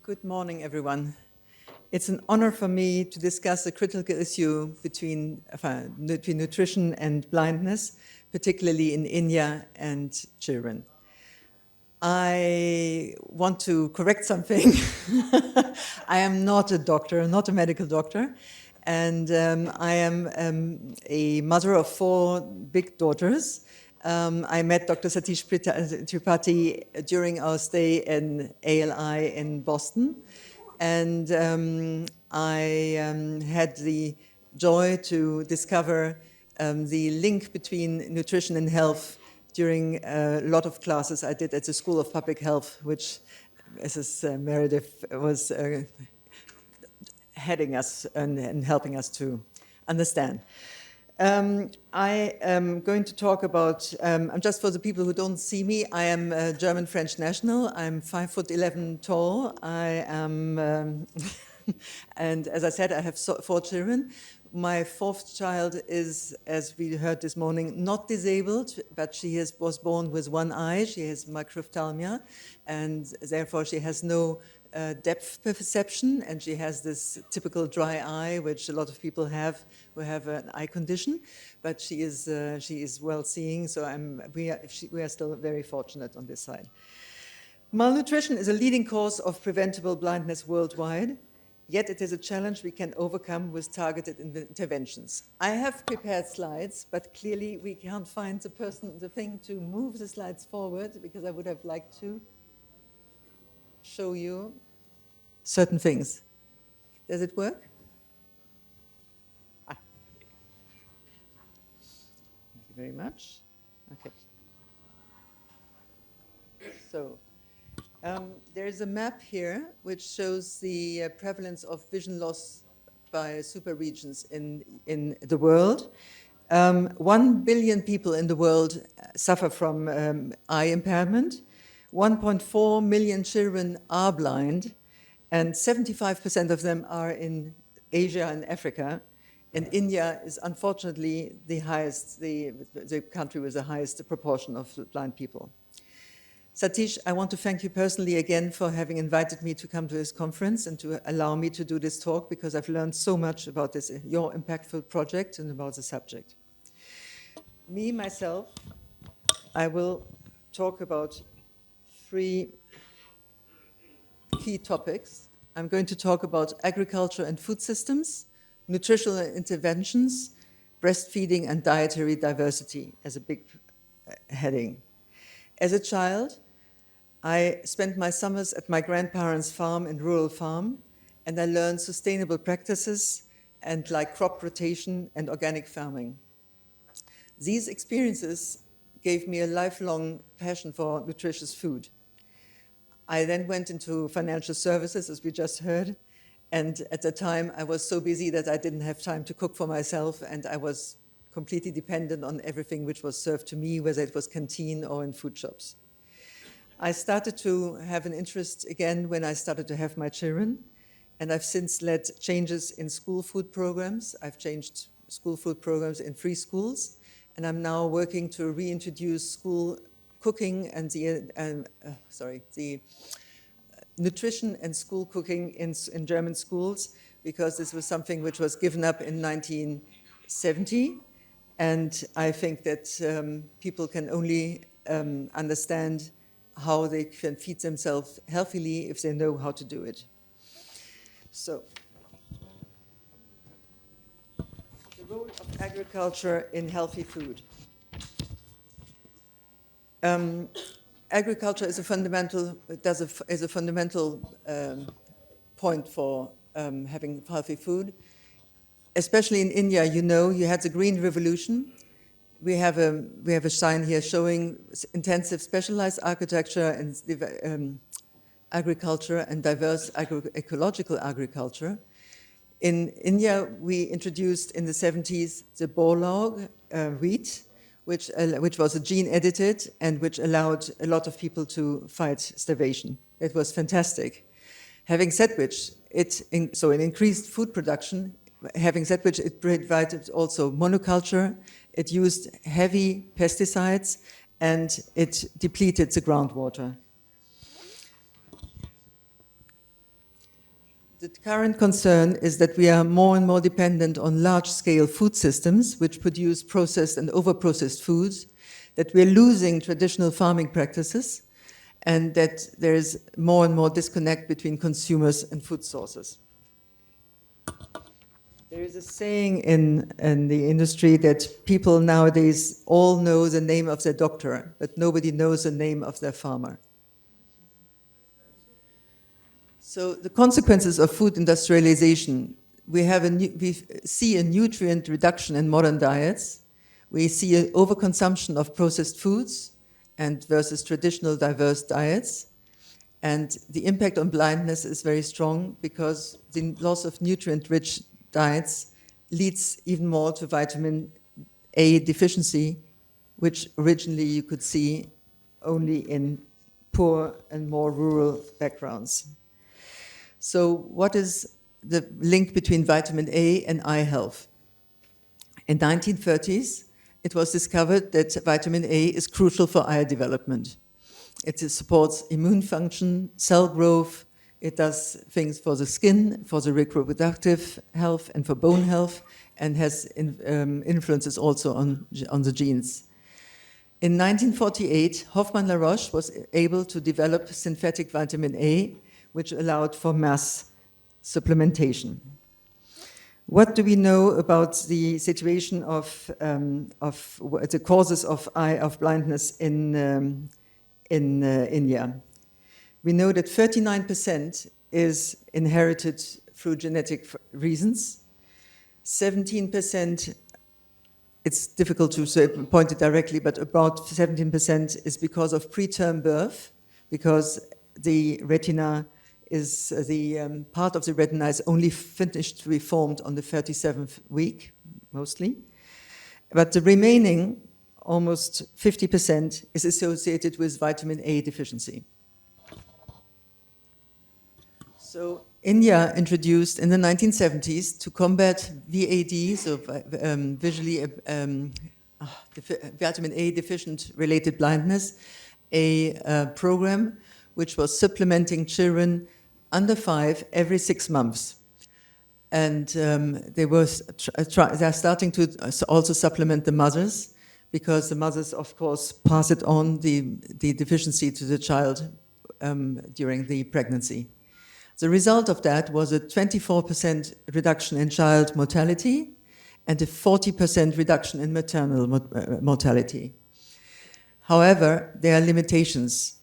Good morning, everyone. It's an honor for me to discuss a critical issue between nutrition and blindness, particularly in India and children. I want to correct something. I am not a doctor, not a medical doctor, and I am a mother of 4 big daughters. I met Dr. Satish Tripathi during our stay in ALI in Boston, and I had the joy to discover the link between nutrition and health during a lot of classes I did at the School of Public Health, which Mrs. Meredith was heading us and helping us to understand. I am going to talk about, just for the people who don't see me, I am a German-French national. I'm 5'11" tall. I am, and as I said, I have 4 children. My 4th child is, as we heard this morning, not disabled, but she was born with 1 eye. She has microphthalmia, and therefore she has no depth perception, and she has this typical dry eye, which a lot of people have who have an eye condition. But she is well seeing, so we are still very fortunate on this side. Malnutrition is a leading cause of preventable blindness worldwide. Yet it is a challenge we can overcome with targeted interventions. I have prepared slides, but clearly we can't find the thing to move the slides forward, because I would have liked to show you certain things. Does it work? Thank you very much. Okay. So, there is a map here which shows the prevalence of vision loss by super regions in the world. 1 billion people in the world suffer from eye impairment. 1.4 million children are blind, and 75% of them are in Asia and Africa. And India is unfortunately the country with the highest proportion of blind people. Satish, I want to thank you personally again for having invited me to come to this conference and to allow me to do this talk, because I've learned so much about this, your impactful project, and about the subject. Myself, I will talk about 3 key topics. I'm going to talk about agriculture and food systems, nutritional interventions, breastfeeding, and dietary diversity as a big heading. As a child, I spent my summers at my grandparents' farm and rural farm, and I learned sustainable practices and like crop rotation and organic farming. These experiences gave me a lifelong passion for nutritious food. I then went into financial services, as we just heard, and at the time I was so busy that I didn't have time to cook for myself, and I was completely dependent on everything which was served to me, whether it was canteen or in food shops. I started to have an interest again when I started to have my children, and I've since led changes in school food programs. I've changed school food programs in 3 schools, and I'm now working to reintroduce school cooking and the nutrition and school cooking in German schools, because this was something which was given up in 1970. And I think that people can only understand how they can feed themselves healthily if they know how to do it. So, the role of agriculture in healthy food. Agriculture is a fundamental point for having healthy food. Especially in India, you had the Green Revolution. We have a sign here showing intensive specialized architecture and agriculture and diverse ecological agriculture. In India, we introduced in the 70s the Borlaug wheat, which was a gene edited and which allowed a lot of people to fight starvation. It was fantastic. Having said which, so an increased food production. Having said which, it provided also monoculture, it used heavy pesticides, and it depleted the groundwater. The current concern is that we are more and more dependent on large-scale food systems which produce processed and over-processed foods, that we're losing traditional farming practices, and that there is more and more disconnect between consumers and food sources. There is a saying in the industry that people nowadays all know the name of their doctor, but nobody knows the name of their farmer. So the consequences of food industrialization, we see a nutrient reduction in modern diets. We see an overconsumption of processed foods and versus traditional diverse diets. And the impact on blindness is very strong because the loss of nutrient-rich diets leads even more to vitamin A deficiency, which originally you could see only in poor and more rural backgrounds. So what is the link between vitamin A and eye health? In the 1930s, it was discovered that vitamin A is crucial for eye development. It supports immune function, cell growth, it does things for the skin, for the reproductive health, and for bone health, and has influences also on the genes. In 1948, Hoffmann-La Roche was able to develop synthetic vitamin A, which allowed for mass supplementation. What do we know about the situation of the causes of blindness in India? We know that 39% is inherited through genetic reasons. 17%, it's difficult to say, point it directly, but about 17% is because of preterm birth, because the retina is part of the retina is only finished to be formed on the 37th week, mostly. But the remaining, almost 50%, is associated with vitamin A deficiency. So India introduced in the 1970s to combat VAD, so vitamin A deficient related blindness, a program which was supplementing children under 5 every 6 months. And they're starting to also supplement the mothers, because the mothers, of course, pass it on, the deficiency to the child during the pregnancy. The result of that was a 24% reduction in child mortality and a 40% reduction in maternal mortality. However, there are limitations.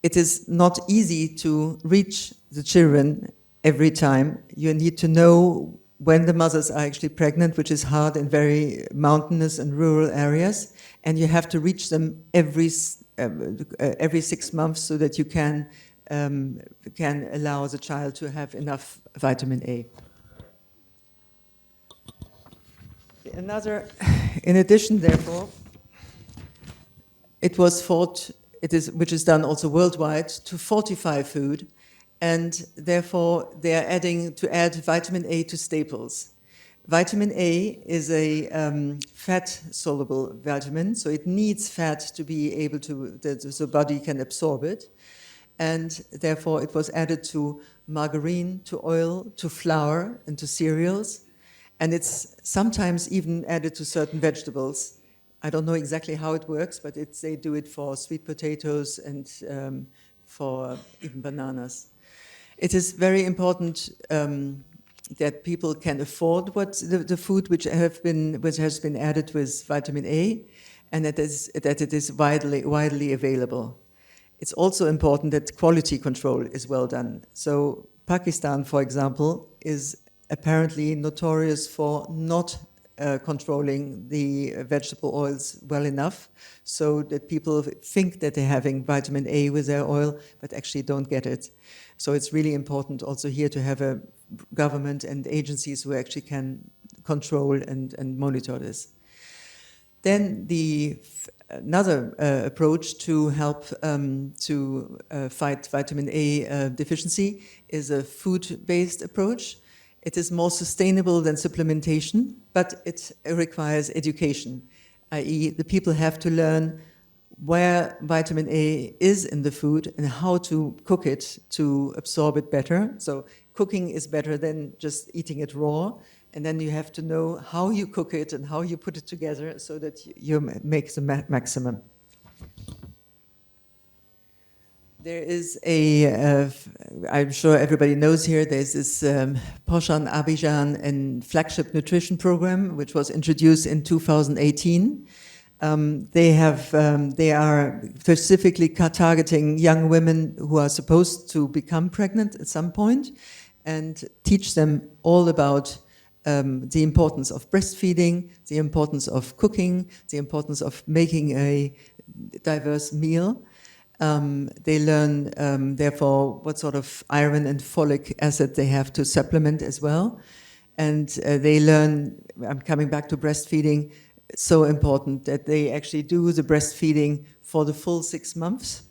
It is not easy to reach the children every time. You need to know when the mothers are actually pregnant, which is hard in very mountainous and rural areas, and you have to reach them every 6 months so that you can allow the child to have enough vitamin A. In addition, therefore, it was thought, which is done also worldwide, to fortify food, and therefore they are add vitamin A to staples. Vitamin A is a fat-soluble vitamin, so it needs fat to be able to, the body can absorb it. And therefore it was added to margarine, to oil, to flour, and to cereals. And it's sometimes even added to certain vegetables. I don't know exactly how it works, but they do it for sweet potatoes and for even bananas. It is very important that people can afford the food which has been added with vitamin A, and that it is widely available. It's also important that quality control is well done. So Pakistan, for example, is apparently notorious for not controlling the vegetable oils well enough, so that people think that they're having vitamin A with their oil, but actually don't get it. So it's really important also here to have a government and agencies who actually can control and monitor this. Then another approach to help to fight vitamin A deficiency is a food-based approach. It is more sustainable than supplementation, but it requires education, i.e. the people have to learn where vitamin A is in the food and how to cook it to absorb it better. So cooking is better than just eating it raw. And then you have to know how you cook it and how you put it together so that you make the maximum. There is I'm sure everybody knows here, there's this Poshan Abidjan and flagship nutrition program, which was introduced in 2018. They are specifically targeting young women who are supposed to become pregnant at some point and teach them all about the importance of breastfeeding, the importance of cooking, the importance of making a diverse meal. They learn, therefore, what sort of iron and folic acid they have to supplement as well. And they learn, I'm coming back to breastfeeding, so important that they actually do the breastfeeding for the full 6 months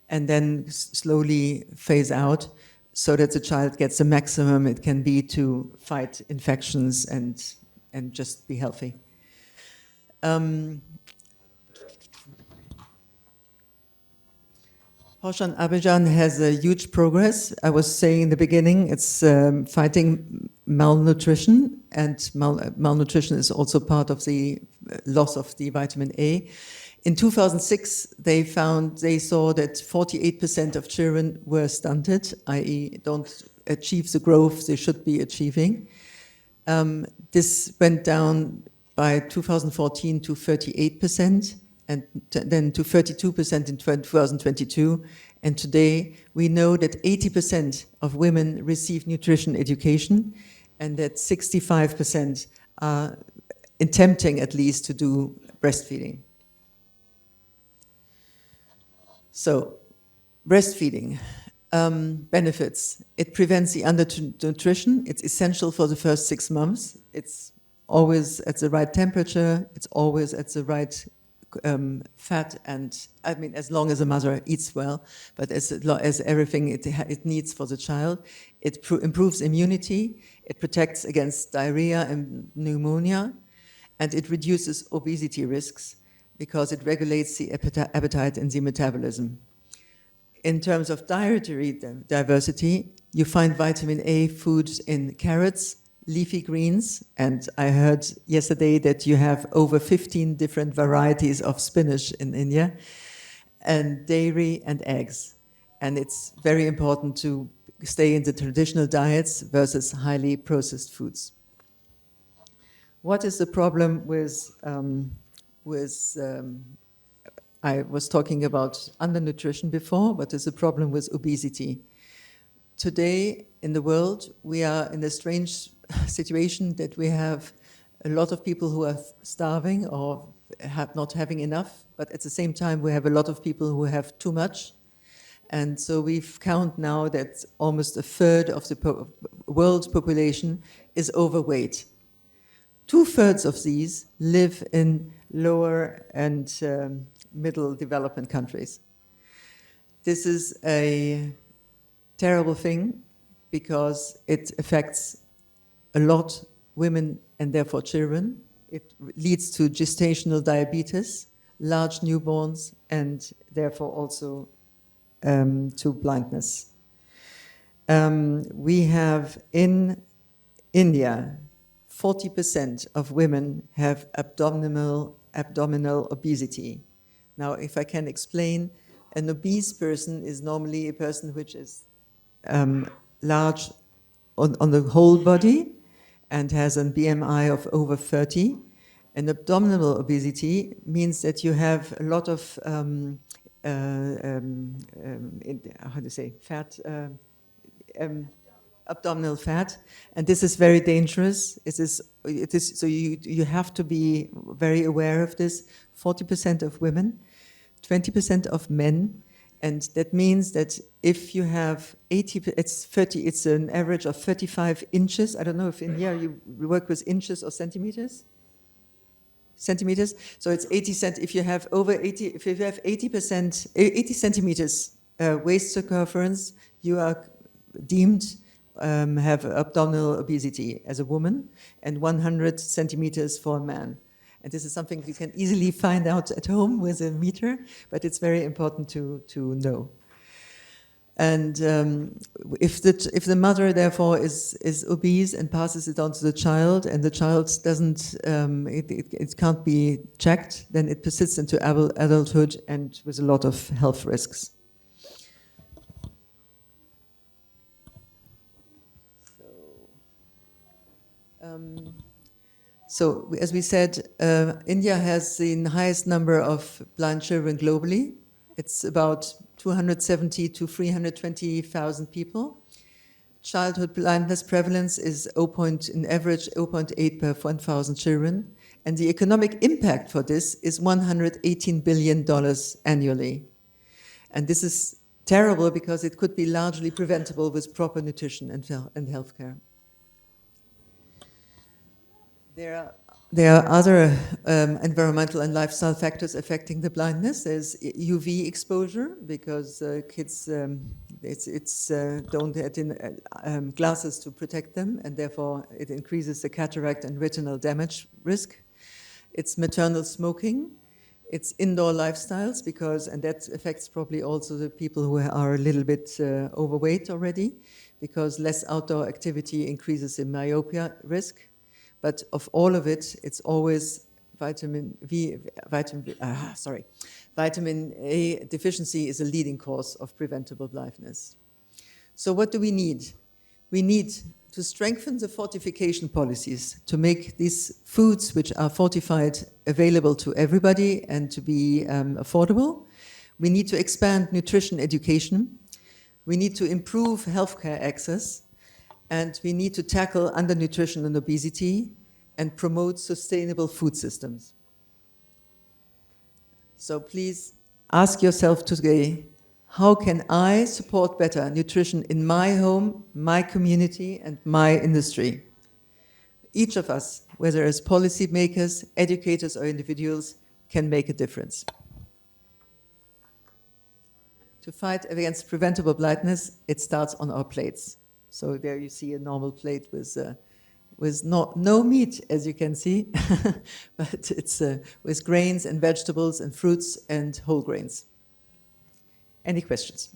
and then slowly phase out so that the child gets the maximum it can be to fight infections and just be healthy. Poshan Abidjan has a huge progress. I was saying in the beginning, it's fighting malnutrition, and malnutrition is also part of the loss of the vitamin A. In 2006, they saw that 48% of children were stunted, i.e. don't achieve the growth they should be achieving. This went down by 2014 to 38%. And then to 32% in 2022. And today, we know that 80% of women receive nutrition education and that 65% are attempting at least to do breastfeeding. So, breastfeeding benefits. It prevents the undernutrition. It's essential for the first 6 months. It's always at the right temperature. It's always at the right fat, and I mean, as long as the mother eats well, but as everything it needs for the child, it improves immunity, it protects against diarrhea and pneumonia, and it reduces obesity risks because it regulates the appetite and the metabolism. In terms of dietary diversity, you find vitamin A foods in carrots, leafy greens, and I heard yesterday that you have over 15 different varieties of spinach in India, and dairy and eggs. And it's very important to stay in the traditional diets versus highly processed foods. What is the problem with I was talking about undernutrition before, but there's a problem with obesity. Today in the world, we are in a strange situation that we have a lot of people who are starving or not having enough, but at the same time we have a lot of people who have too much. And so we count now that almost a third of the world's population is overweight. 2/3 of these live in lower and middle development countries. This is a terrible thing because it affects a lot women and therefore children. It leads to gestational diabetes, large newborns, and therefore also to blindness. We have in India, 40% of women have abdominal obesity. Now, if I can explain, an obese person is normally a person which is large on the whole body and has a BMI of over 30. And abdominal obesity means that you have a lot of fat, abdominal fat, and this is very dangerous. It is so you have to be very aware of this. 40% of women, 20% of men, and that means that if you have 80, it's an average of 35 inches. I don't know if in here you work with inches or centimeters. Centimeters. So it's 80 cent. If you have over 80, if you have 80%, 80 centimeters waist circumference, you are deemed have abdominal obesity as a woman, and 100 centimeters for a man. And this is something you can easily find out at home with a meter, but it's very important to know. And if the mother therefore is obese and passes it on to the child, and the child doesn't, it can't be checked, then it persists into adulthood and with a lot of health risks. So as we said, India has the highest number of blind children globally. It's about 270 to 320,000 people. Childhood blindness prevalence is in average 0.8 per 1,000 children. And the economic impact for this is $118 billion annually. And this is terrible because it could be largely preventable with proper nutrition and healthcare. There are other environmental and lifestyle factors affecting the blindness. There's UV exposure because kids don't have glasses to protect them, and therefore it increases the cataract and retinal damage risk. It's maternal smoking. It's indoor lifestyles and that affects probably also the people who are a little bit overweight already, because less outdoor activity increases the myopia risk. But of all of it, it's always vitamin A deficiency is a leading cause of preventable blindness. So what do we need? We need to strengthen the fortification policies to make these foods which are fortified available to everybody and to be affordable. We need to expand nutrition education. We need to improve healthcare access. And we need to tackle undernutrition and obesity and promote sustainable food systems. So please ask yourself today, how can I support better nutrition in my home, my community, and my industry? Each of us, whether as policymakers, educators, or individuals, can make a difference. To fight against preventable blindness, it starts on our plates. So there you see a normal plate with no meat, as you can see, but it's with grains and vegetables and fruits and whole grains. Any questions?